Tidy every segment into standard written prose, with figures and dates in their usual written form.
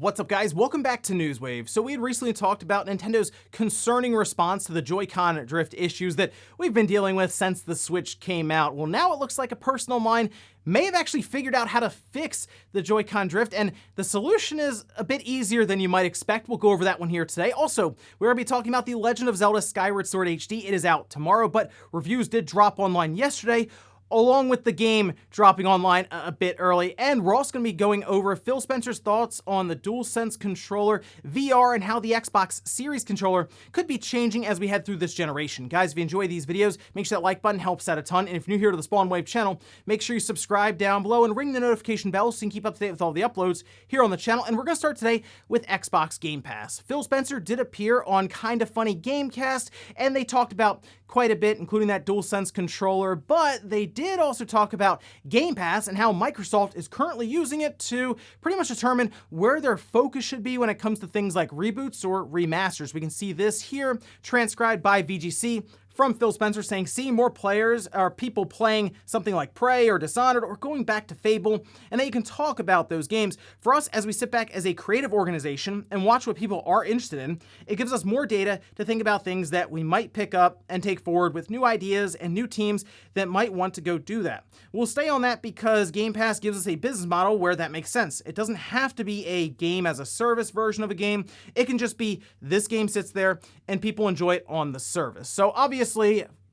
What's up, guys? Welcome back to Newswave. So we had recently talked about Nintendo's concerning response to the JoyCon drift issues that we've been dealing with since the Switch came out. Well, now it looks like a person of mine may have actually figured out how to fix the JoyCon drift, and the solution is a bit easier than you might expect. We'll go over that one here today. Also, we're going to be talking about The Legend of Zelda Skyward Sword HD. It is out tomorrow, but reviews did drop online yesterday, along with the game dropping online a bit early. And we're also going to be going over Phil Spencer's thoughts on the DualSense controller, VR, and how the Xbox Series controller could be changing as we head through this generation. Guys, if you enjoy these videos, make sure that like button helps out a ton. And if you're new here to the Spawn Wave channel, make sure you subscribe down below and ring the notification bell so you can keep up to date with all the uploads here on the channel. And we're going to start today with Xbox Game Pass. Phil Spencer did appear on Kinda Funny Gamecast, and they talked about quite a bit, including that DualSense controller, but they did also talk about Game Pass and how Microsoft is currently using it to pretty much determine where their focus should be when it comes to things like reboots or remasters. We can see this here transcribed by VGC from Phil Spencer saying, seeing more players or people playing something like Prey or Dishonored or going back to Fable, and that you can talk about those games. For us, as we sit back as a creative organization and watch what people are interested in, it gives us more data to think about things that we might pick up and take forward with new ideas and new teams that might want to go do that. We'll stay on that because Game Pass gives us a business model where that makes sense. It doesn't have to be a game as a service version of a game. It can just be this game sits there and people enjoy it on the service. So obviously,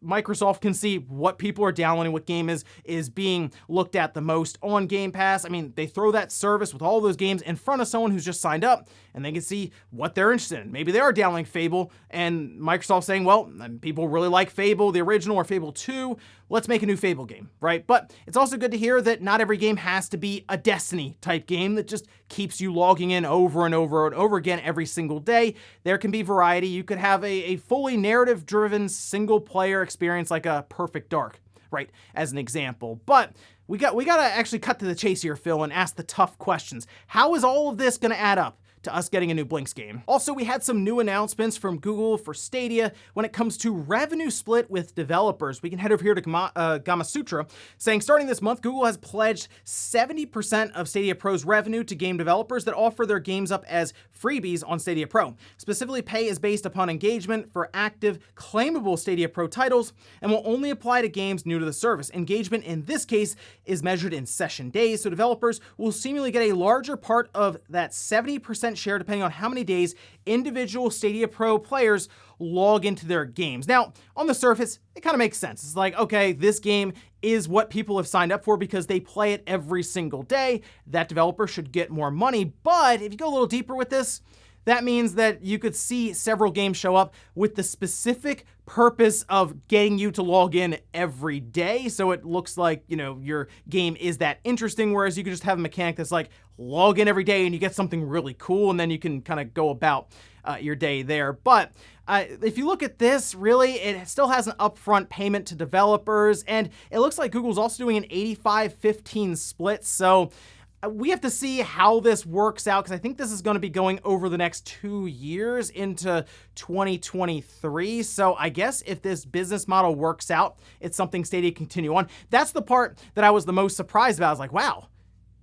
Microsoft can see what people are downloading, what game is being looked at the most on Game Pass. I mean, they throw that service with all those games in front of someone who's just signed up, and they can see what they're interested in. Maybe they are downloading Fable, and Microsoft's saying, well, people really like Fable, the original, or Fable 2. Let's make a new Fable game, right? But it's also good to hear that not every game has to be a Destiny-type game that just keeps you logging in over and over and over again every single day. There can be variety. You could have a fully narrative-driven single-player experience like a Perfect Dark, right, as an example. But we got to actually cut to the chase here, Phil, and ask the tough questions. How is all of this going to add up to us getting a new Blinks game? Also, we had some new announcements from Google for Stadia when it comes to revenue split with developers. We can head over here to Gamasutra, saying starting this month, Google has pledged 70% of Stadia Pro's revenue to game developers that offer their games up as freebies on Stadia Pro. Specifically, pay is based upon engagement for active, claimable Stadia Pro titles and will only apply to games new to the service. Engagement in this case is measured in session days, so developers will seemingly get a larger part of that 70% share depending on how many days individual Stadia Pro players log into their games. Now, on the surface, it kind of makes sense. It's like, okay, this game is what people have signed up for because they play it every single day. That developer should get more money. But if you go a little deeper with this, that means that you could see several games show up with the specific purpose of getting you to log in every day. So it looks like, you know, your game is that interesting, whereas you could just have a mechanic that's like log in every day and you get something really cool and then you can kind of go about your day there. But if you look at this, really, it still has an upfront payment to developers, and it looks like Google's also doing an 85-15 split. So we have to see how this works out, because I think this is going to be going over the next 2 years into 2023. So I guess if this business model works out, it's something Stadia can continue on. That's the part that I was the most surprised about. I was like, wow,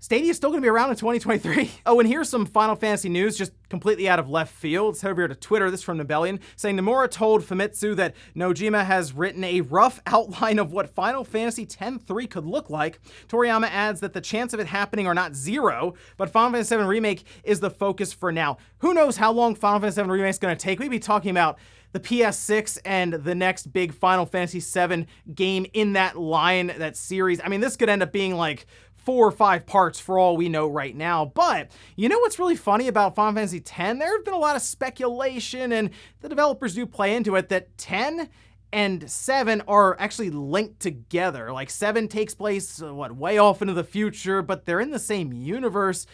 Stadia is still going to be around in 2023. Oh, and here's some Final Fantasy news, just completely out of left field. Let's head over here to Twitter. This is from Nebellion, saying Nomura told Famitsu that Nojima has written a rough outline of what Final Fantasy X-3 could look like. Toriyama adds that the chance of it happening are not zero, but Final Fantasy VII Remake is the focus for now. Who knows how long Final Fantasy VII Remake is going to take? We'd be talking about the PS6 and the next big Final Fantasy VII game in that line, that series. I mean, this could end up being like 4 or 5 parts for all we know right now. But you know what's really funny about Final Fantasy X? There have been a lot of speculation, and the developers do play into it, that 10 and 7 are actually linked together. Like 7 takes place, way off into the future, but they're in the same universe.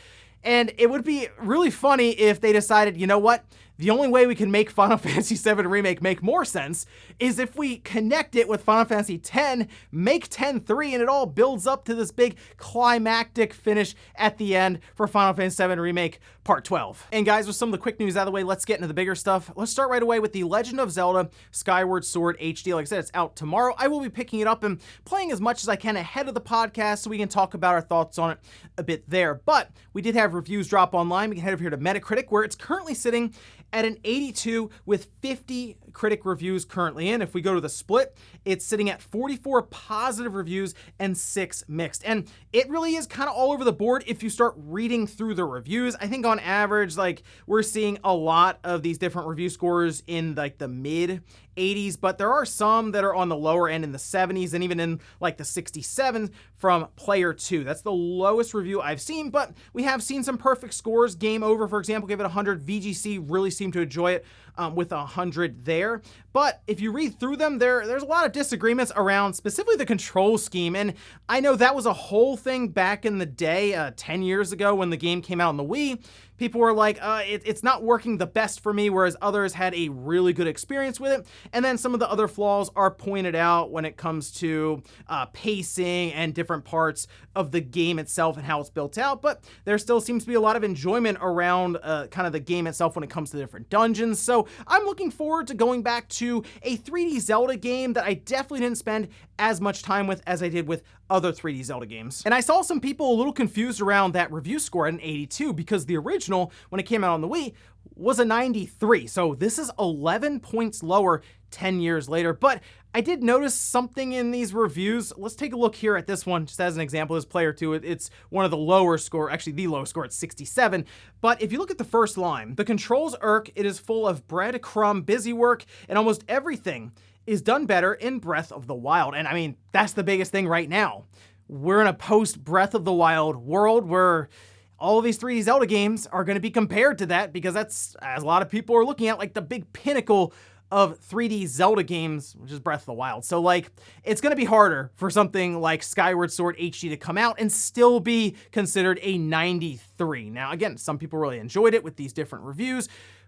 And it would be really funny if they decided, you know what, the only way we can make Final Fantasy VII Remake make more sense is if we connect it with Final Fantasy X, make 10-3, and it all builds up to this big climactic finish at the end for Final Fantasy VII Remake Part 12. And guys, with some of the quick news out of the way, let's get into the bigger stuff. Let's start right away with The Legend of Zelda Skyward Sword HD. Like I said, it's out tomorrow. I will be picking it up and playing as much as I can ahead of the podcast so we can talk about our thoughts on it a bit there. But we did have reviews drop online. We can head over here to Metacritic, where it's currently sitting at an 82 with 50 critic reviews currently in. If we go to the split, it's sitting at 44 positive reviews and 6 mixed. And it really is kind of all over the board if you start reading through the reviews. I think on average, like, we're seeing a lot of these different review scores in like the mid 80s, but there are some that are on the lower end in the 70s and even in like the 67 from Player 2. That's the lowest review I've seen, but we have seen some perfect scores. Game Over, for example, gave it 100. VGC really seemed to enjoy it with 100 there. But if you read through them, there's a lot of disagreements around specifically the control scheme. And I know that was a whole thing back in the day, 10 years ago when the game came out on the Wii. People were like, it's not working the best for me, whereas others had a really good experience with it. And then some of the other flaws are pointed out when it comes to pacing and different parts of the game itself and how it's built out. But there still seems to be a lot of enjoyment around kind of the game itself when it comes to different dungeons. So I'm looking forward to going back to a 3D Zelda game that I definitely didn't spend as much time with as I did with other 3D Zelda games. And I saw some people a little confused around that review score at an 82 because the original, when it came out on the Wii, was a 93. So this is 11 points lower 10 years later. But I did notice something in these reviews. Let's take a look here at this one, just as an example. This Player 2, it's one of the lower score, actually the lowest score at 67. But if you look at the first line, the controls irk, it is full of breadcrumb busywork, and almost everything is done better in Breath of the Wild. And I mean, that's the biggest thing right now. We're in a post Breath of the Wild world where all of these 3D Zelda games are going to be compared to that because that's, as a lot of people are looking at, like the big pinnacle of 3D Zelda games, which is Breath of the Wild. So like, it's going to be harder for something like Skyward Sword HD to come out and still be considered a 93. Now, again, some people really enjoyed it with these different reviews,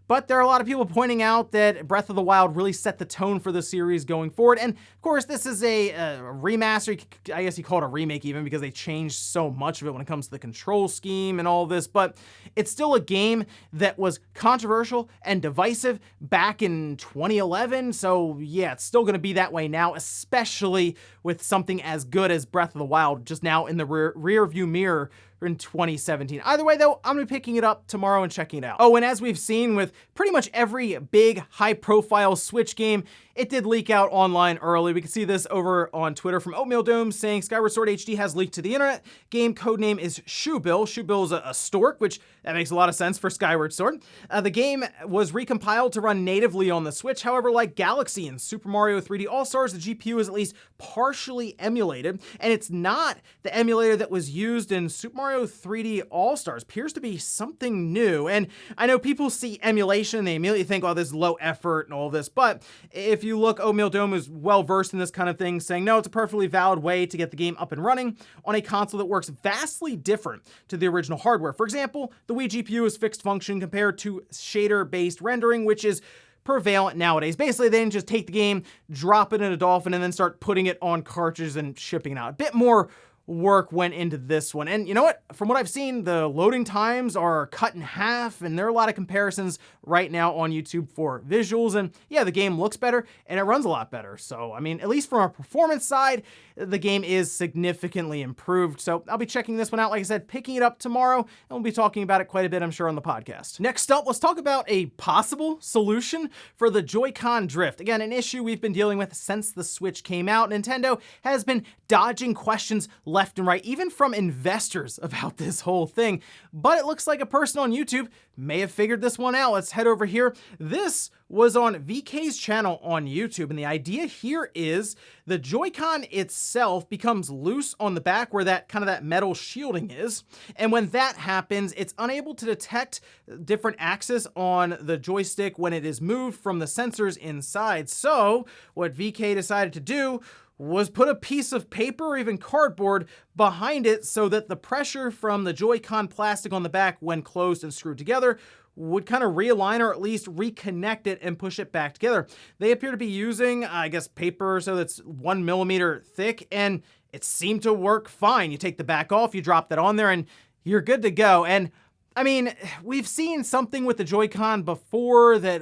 but there are a lot of people pointing out that Breath of the Wild really set the tone for the series going forward. And of course, this is a remaster. I guess you call it a remake even because they changed so much of it when it comes to the control scheme and all this. But it's still a game that was controversial and divisive back in 2011. So yeah, it's still going to be that way now, especially with something as good as Breath of the Wild just now in the rear view mirror in 2017. Either way, though, I'm gonna be picking it up tomorrow and checking it out. Oh, and as we've seen with pretty much every big high-profile Switch game, it did leak out online early. We can see this over on Twitter from Oatmeal Dome saying Skyward Sword HD has leaked to the internet. Game codename is Shoebill. Shoebill is a stork, which that makes a lot of sense for Skyward Sword. The game was recompiled to run natively on the Switch. However, like Galaxy and Super Mario 3D All-Stars, the GPU is at least partially emulated, and it's not the emulator that was used in Super Mario 3D All-Stars. Appears to be something new. And I know people see emulation and they immediately think, oh, this is low effort and all this, but if you look, Oatmeal Dome is well versed in this kind of thing, saying no, it's a perfectly valid way to get the game up and running on a console that works vastly different to the original hardware. For example, the Wii GPU is fixed function compared to shader-based rendering, which is prevalent nowadays. Basically, they didn't just take the game, drop it in a Dolphin, and then start putting it on cartridges and shipping it out. A bit more work went into this one. And you know what? From what I've seen, the loading times are cut in half, and there are a lot of comparisons right now on YouTube for visuals. And yeah, the game looks better and it runs a lot better. So, I mean, at least from a performance side, the game is significantly improved. So I'll be checking this one out. Like I said, picking it up tomorrow, and we'll be talking about it quite a bit, I'm sure, on the podcast. Next up, let's talk about a possible solution for the JoyCon drift. Again, an issue we've been dealing with since the Switch came out. Nintendo has been dodging questions left and right, even from investors about this whole thing. But it looks like a person on YouTube may have figured this one out. Let's head over here. This was on VK's channel on YouTube, and the idea here is the Joy-Con itself becomes loose on the back where that kind of that metal shielding is, and when that happens, it's unable to detect different axes on the joystick when it is moved from the sensors inside. So what VK decided to do was put a piece of paper or even cardboard behind it so that the pressure from the Joy-Con plastic on the back when closed and screwed together would kind of realign or at least reconnect it and push it back together. They appear to be using, I guess, paper so that's 1 millimeter thick, and it seemed to work fine. You take the back off, you drop that on there, and you're good to go. And I mean, we've seen something with the Joy-Con before that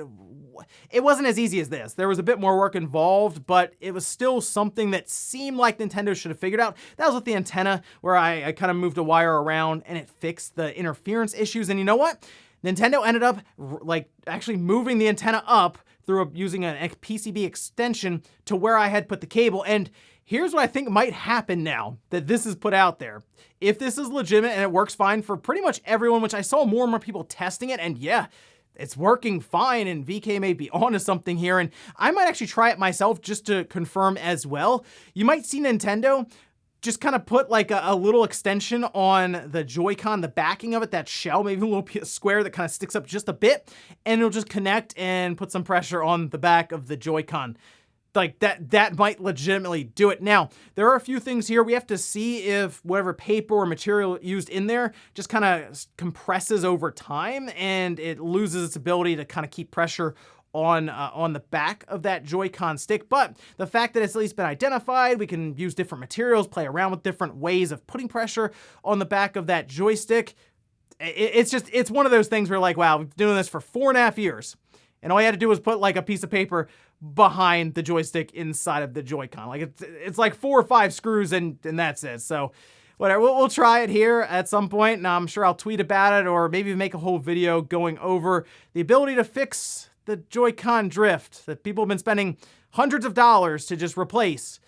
it wasn't as easy as this. There was a bit more work involved, but it was still something that seemed like Nintendo should have figured out. That was with the antenna, where I kind of moved a wire around and it fixed the interference issues. And you know what? Nintendo ended up like actually moving the antenna up through using a PCB extension to where I had put the cable. And here's what I think might happen now that this is put out there. If this is legitimate and it works fine for pretty much everyone, which I saw more and more people testing it, and yeah, it's working fine, and VK may be onto something here, and I might actually try it myself just to confirm as well. You might see Nintendo just kind of put like a little extension on the Joy-Con, the backing of it, that shell, maybe a little square that kind of sticks up just a bit, and it'll just connect and put some pressure on the back of the Joy-Con. Like that might legitimately do it. Now, there are a few things here. We have to see if whatever paper or material used in there just kind of compresses over time and it loses its ability to kind of keep pressure on the back of that Joy-Con stick. But the fact that it's at least been identified, we can use different materials, play around with different ways of putting pressure on the back of that joystick. It's one of those things where like, wow, we've been doing this for 4.5 years. And all you had to do was put like a piece of paper behind the joystick inside of the Joy-Con. Like it's like 4 or 5 screws and that's it. So whatever, we'll try it here at some point. Now I'm sure I'll tweet about it or maybe make a whole video going over the ability to fix the Joy-Con drift that people have been spending hundreds of dollars to just replace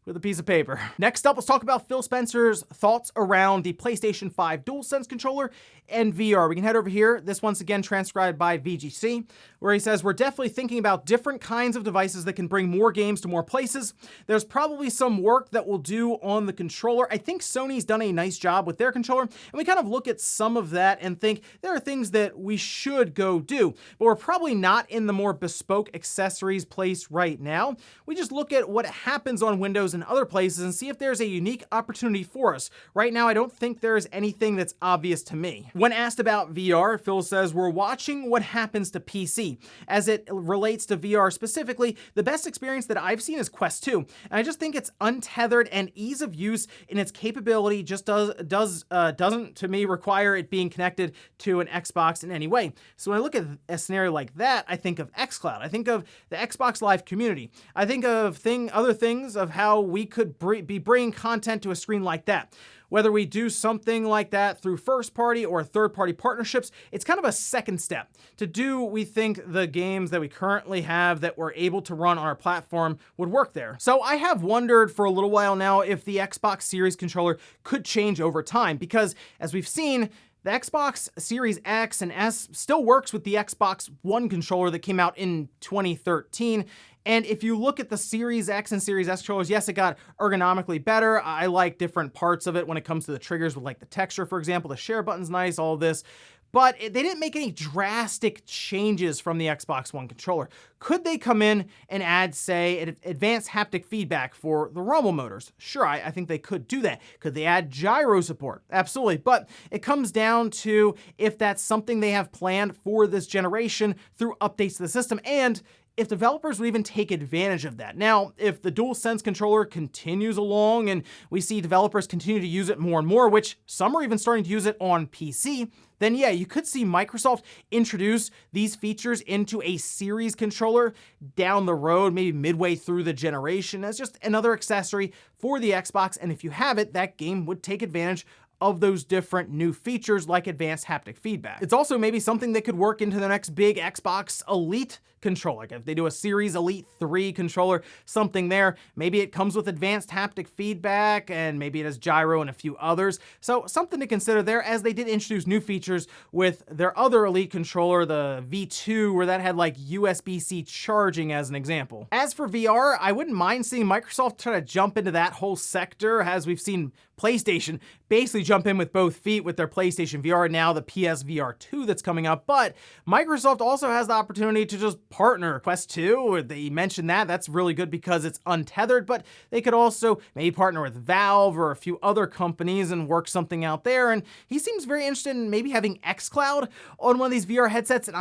with a piece of paper. Next up, let's talk about Phil Spencer's thoughts around the PlayStation 5 DualSense controller and VR. We can head over here. This once again transcribed by VGC, where he says, we're definitely thinking about different kinds of devices that can bring more games to more places. There's probably some work that we'll do on the controller. I think Sony's done a nice job with their controller, and we kind of look at some of that and think there are things that we should go do, but we're probably not in the more bespoke accessories place right now. We just look at what happens on Windows and other places and see if there's a unique opportunity for us. Right now, I don't think there's anything that's obvious to me. When asked about VR, Phil says, we're watching what happens to PC. As it relates to VR specifically, the best experience that I've seen is Quest 2. And I just think it's untethered and ease of use in its capability just doesn't, to me, require it being connected to an Xbox in any way. So when I look at a scenario like that, I think of xCloud. I think of the Xbox Live community. I think of other things of how we could be bringing content to a screen like that. Whether we do something like that through first-party or third-party partnerships, it's kind of a second step. To do, we think the games that we currently have that we're able to run on our platform would work there. So I have wondered for a little while now if the Xbox Series controller could change over time, because as we've seen, the Xbox Series X and S still works with the Xbox One controller that came out in 2013. And if you look at the Series X and Series S controllers, yes, it got ergonomically better. I like different parts of it when it comes to the triggers with like the texture, for example, the share button's nice, all this. But they didn't make any drastic changes from the Xbox One controller. Could they come in and add, say, advanced haptic feedback for the rumble motors? Sure, I think they could do that. Could they add gyro support? Absolutely. But it comes down to if that's something they have planned for this generation through updates to the system, and if developers would even take advantage of that. Now, if the DualSense controller continues along and we see developers continue to use it more and more, which some are even starting to use it on PC, then yeah, you could see Microsoft introduce these features into a Series controller down the road, maybe midway through the generation, as just another accessory for the Xbox. And if you have it, that game would take advantage of those different new features like advanced haptic feedback. It's also maybe something that could work into the next big Xbox Elite controller. Like if they do a Series Elite 3 controller, something there, maybe it comes with advanced haptic feedback and maybe it has gyro and a few others. So something to consider there, as they did introduce new features with their other Elite controller, the V2, where that had like USB-C charging as an example. As for VR, I wouldn't mind seeing Microsoft try to jump into that whole sector, as we've seen PlayStation basically jump in with both feet with their PlayStation VR, now the PSVR 2 that's coming up, but Microsoft also has the opportunity to just partner. Quest 2, they mentioned that's really good because it's untethered, but they could also maybe partner with Valve or a few other companies and work something out there, and he seems very interested in maybe having xCloud on one of these VR headsets, and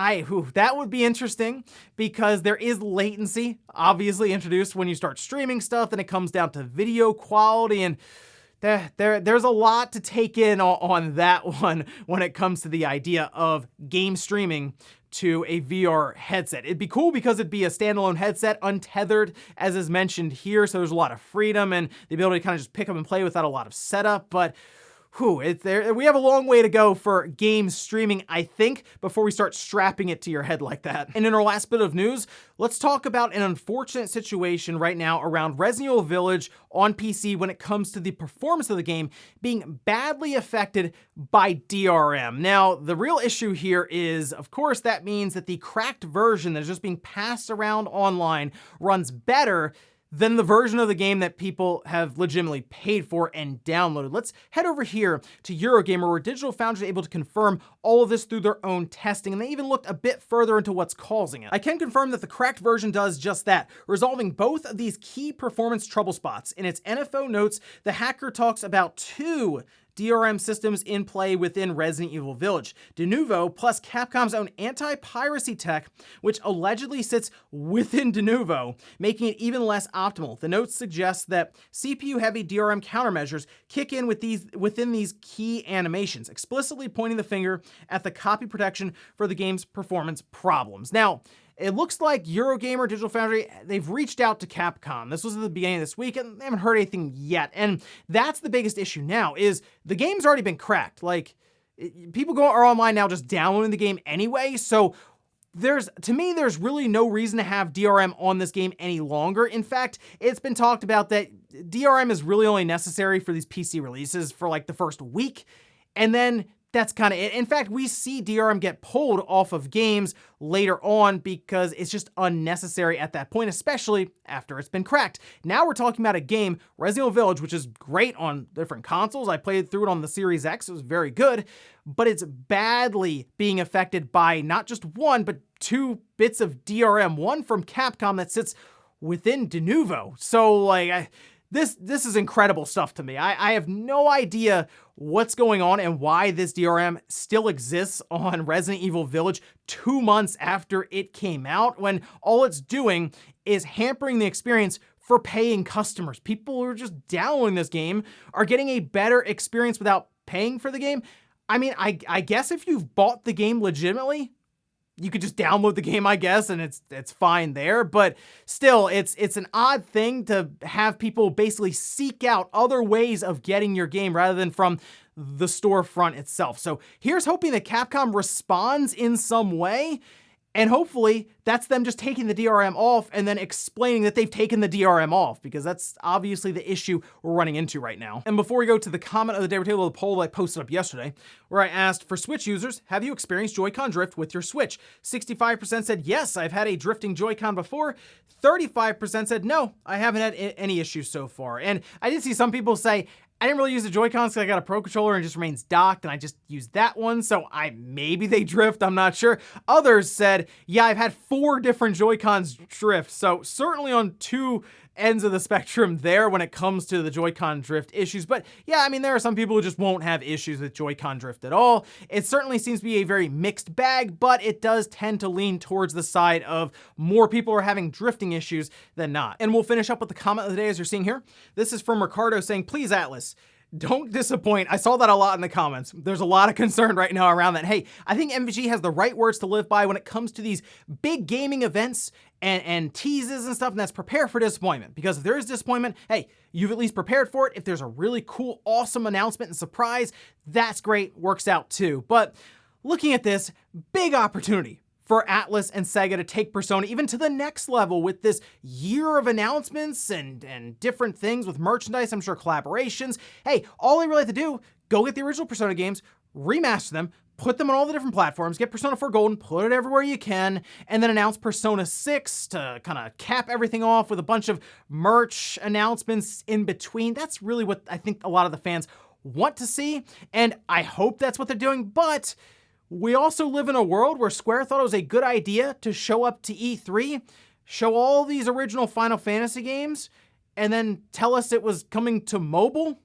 that would be interesting because there is latency, obviously introduced when you start streaming stuff, and it comes down to video quality, and there's a lot to take in on that one when it comes to the idea of game streaming to a VR headset. It'd be cool because it'd be a standalone headset, untethered, as is mentioned here, so there's a lot of freedom and the ability to kind of just pick up and play without a lot of setup, but we have a long way to go for game streaming, I think, before we start strapping it to your head like that. And in our last bit of news, let's talk about an unfortunate situation right now around Resident Evil Village on PC when it comes to the performance of the game being badly affected by DRM. Now, the real issue here is, of course, that means that the cracked version that is just being passed around online runs better than the version of the game that people have legitimately paid for and downloaded. Let's head over here to Eurogamer, where Digital Foundry is able to confirm all of this through their own testing, and they even looked a bit further into what's causing it. I can confirm that the cracked version does just that, resolving both of these key performance trouble spots. In its NFO notes, the hacker talks about 2 DRM systems in play within Resident Evil Village. Denuvo plus Capcom's own anti-piracy tech, which allegedly sits within Denuvo, making it even less optimal. The notes suggest that CPU-heavy DRM countermeasures kick in within these key animations, explicitly pointing the finger at the copy protection for the game's performance problems. Now, it looks like Eurogamer, Digital Foundry, they've reached out to Capcom. This was at the beginning of this week, and they haven't heard anything yet. And that's the biggest issue now, is the game's already been cracked. Like, people are online now just downloading the game anyway, so to me, there's really no reason to have DRM on this game any longer. In fact, it's been talked about that DRM is really only necessary for these PC releases for like the first week, and then that's kind of it. In fact, we see DRM get pulled off of games later on because it's just unnecessary at that point, especially after it's been cracked. Now we're talking about a game, Resident Evil Village, which is great on different consoles. I played through it on the Series X. It was very good, but it's badly being affected by not just 1, but 2 bits of DRM. One from Capcom that sits within Denuvo. So like, this is incredible stuff to me. I have no idea what's going on and why this DRM still exists on Resident Evil Village 2 months after it came out, when all it's doing is hampering the experience for paying customers. People who are just downloading this game are getting a better experience without paying for the game. I mean, I guess if you've bought the game legitimately, you could just download the game, I guess, and it's fine there. But still, it's an odd thing to have people basically seek out other ways of getting your game rather than from the storefront itself. So here's hoping that Capcom responds in some way, and hopefully that's them just taking the DRM off and then explaining that they've taken the DRM off, because that's obviously the issue we're running into right now. And before we go to the comment of the day, we're taking the poll that I posted up yesterday, where I asked, for Switch users, have you experienced Joy-Con drift with your Switch? 65% said, yes, I've had a drifting Joy-Con before. 35% said, no, I haven't had any issues so far. And I did see some people say, I didn't really use the Joy-Cons because I got a Pro Controller and it just remains docked, and I just used that one, so maybe they drift, I'm not sure. Others said, yeah, I've had 4 different Joy-Cons drift, so certainly on 2 ends of the spectrum there when it comes to the Joy-Con drift issues. But yeah, I mean, there are some people who just won't have issues with Joy-Con drift at all. It certainly seems to be a very mixed bag, but it does tend to lean towards the side of more people are having drifting issues than not. And we'll finish up with the comment of the day, as you're seeing here. This is from Ricardo saying, please, Atlas, don't disappoint. I saw that a lot in the comments. There's a lot of concern right now around that. Hey, I think MVG has the right words to live by when it comes to these big gaming events and teases and stuff, and that's prepare for disappointment. Because if there is disappointment, hey, you've at least prepared for it. If there's a really cool, awesome announcement and surprise, that's great, works out too. But looking at this, big opportunity for Atlas and Sega to take Persona even to the next level with this year of announcements and different things with merchandise, I'm sure collaborations. Hey, all they really have to do, go get the original Persona games, remaster them, put them on all the different platforms, get Persona 4 Golden, put it everywhere you can, and then announce Persona 6 to kind of cap everything off with a bunch of merch announcements in between. That's really what I think a lot of the fans want to see, and I hope that's what they're doing, but we also live in a world where Square thought it was a good idea to show up to E3, show all these original Final Fantasy games, and then tell us it was coming to mobile.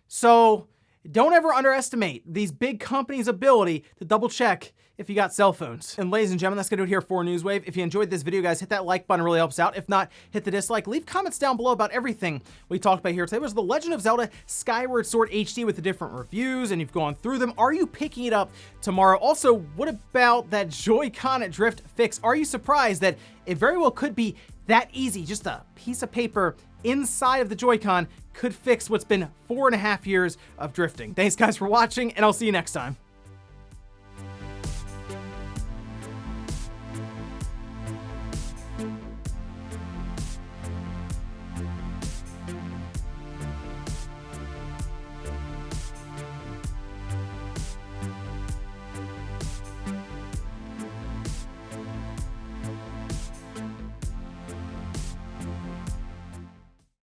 So don't ever underestimate these big companies' ability to double check if you got cell phones. And ladies and gentlemen, that's gonna do it here for Newswave. If you enjoyed this video, guys, hit that like button, it really helps out. If not, hit the dislike. Leave comments down below about everything we talked about here today. It was The Legend of Zelda Skyward Sword HD with the different reviews, and you've gone through them. Are you picking it up tomorrow? Also, what about that JoyCon drift fix? Are you surprised that it very well could be that easy? Just a piece of paper inside of the Joy-Con could fix what's been 4.5 years of drifting. Thanks guys for watching, and I'll see you next time.